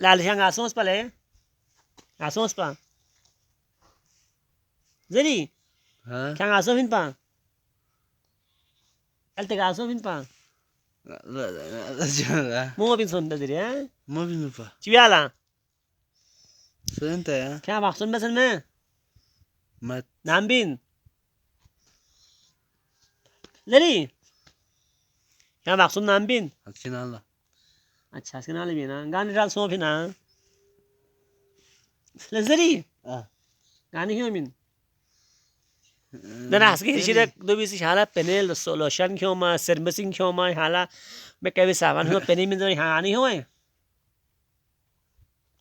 Lalo siyang asons pala eh. Asons pa. Zeri. ها Kaya asofin pa. Altek asofin pa. لا جرا Mo bin sonda diri eh. ما بينفع Chibiala. فانت يا Kaya bakson basan me. ما Nambin. Zeri. Kaya bakson nambin. حكينا الله अच्छा इसके नाल भी ना गाने डाल सो फिर ना लग्जरी गाने क्यों मिन ना हंस के हिशे दो बीस हाला पेनेल लोशन क्यों मा सर्विसिंग क्यों मा हाला मैं कभी सामान हो पेनी में तो यहाँ आनी हो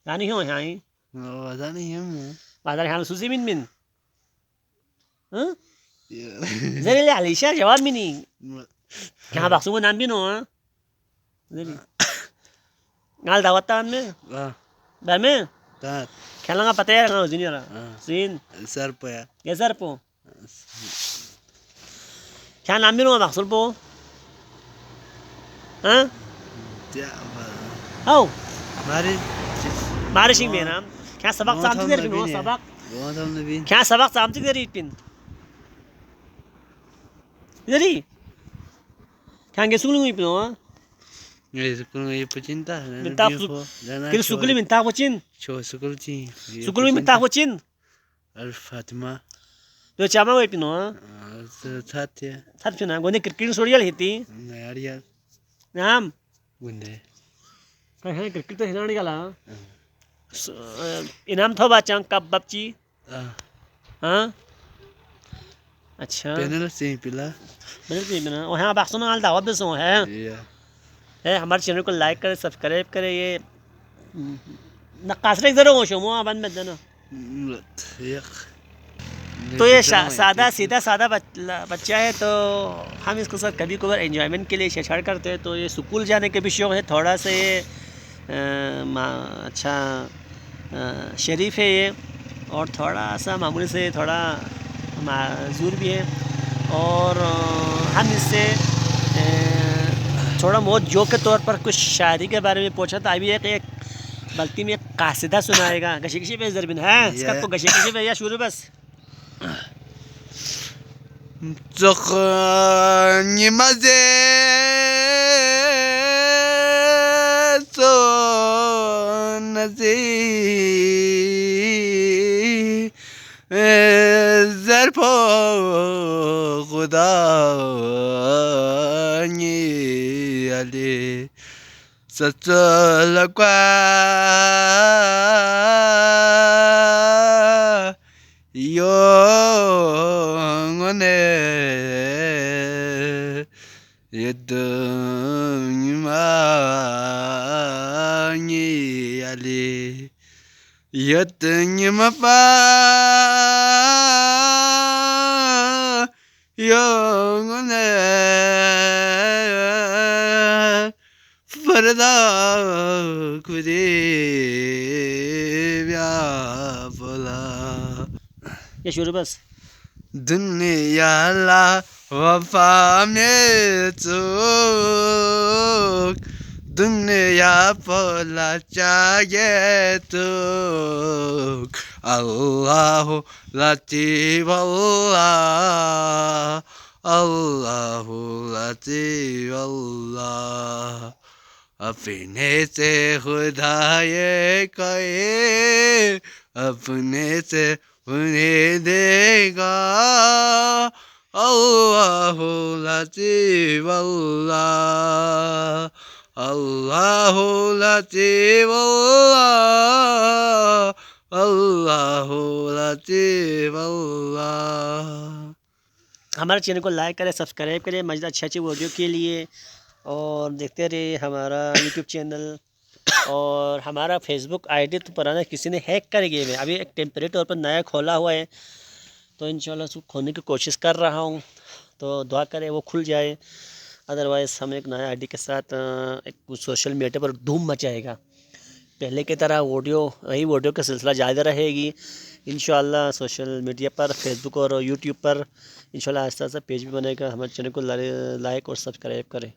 गाने क्यों यहाँ ही وهذا يهم बाजार हाला सुसी मिन मिन हाँ जरी ले आलिशा जवाब मिनी यहाँ बाक्सों में नाम भी नो हाँ जरी ngal dawatan me dame tat kailan nga patay nga junior sin sarpo ya gesar po kaya namin nga baksul po ha ya oh mari mari sing me na kaya sabak samti der pin sabak वो तो हमने भी kaya sabak samti der pin jadi kaya gesulung ipin ha ये school में ये पचिंता है minta kiri sukuli minta kucin शो स्कूल ची sukuli minta kucin Al Fatima do chama we pin ha साथ ya sat pin ha gone cricket sorial hiti यार यार nam गुंडे kaya cricket to hilani gala इनाम था बच्चा कब बच्ची हाँ अच्छा पैनल से पिला मैंने भी बना और हाँ बाक्सों में हाल दावत भी सो है हमारे चैनल को लाइक करें सब्सक्राइब करें ये नक्काशरे जरूर हो शो मुआ बंद में देना तो ये सादा सीधा सादा बच्चा है तो हम इसको सर कभी कभार एंजॉयमेंट के लिए छेड़छाड़ करते हैं तो ये स्कूल जाने के भी शौक है थोड़ा सा ये अच्छा शरीफ है ये और थोड़ा सा मामूली से थोड़ा माजूर भी है और हम इससे थोड़ा बहुत जोक के तौर पर कुछ शायरी के बारे में पूछा था अभी एक बल्कि में एक कासिदा सुनाएगा गशी गशी पे जरबिन है इसका तो गशी गशी पे या शुरू बस Ni maze so nazi zarpo khuda ni ali satsalakwa yongone yedunyi ali yedunyi pa yongone farda kudi ya bola ये शुरू बस दुनिया ला वफा में चूक दुनिया पोला चाहिए तूक अल्लाह लतीफ अल्लाह अल्लाह लतीफ अल्लाह अपने से खुदा ये कहे अपने से उन्हें देगा अल्लाह लतीफ अल्लाह अल्लाह लतीफ अल्लाह अल्लाह लतीफ अल्लाह हमारे चैनल को लाइक करें सब्सक्राइब करें मज़ेदार अच्छी अच्छी वीडियो के लिए और देखते रहिए हमारा यूट्यूब चैनल और हमारा फेसबुक आईडी तो पुराना किसी ने हैक कर गया है अभी एक टेम्परेरी तौर पर नया खोला हुआ है तो इंशाल्लाह उसको खोलने की कोशिश कर रहा हूँ तो दुआ करें वो खुल जाए अदरवाइज़ हम एक नया आईडी के साथ एक सोशल मीडिया पर धूम मचाएगा पहले की तरह वीडियो का सिलसिला जारी रहेगी इंशाल्लाह सोशल मीडिया पर फेसबुक और यूट्यूब पर इंशाल्लाह आहिस्ता आहिस्ता पेज भी बनेगा हमारे चैनल को लाइक और सब्सक्राइब करें।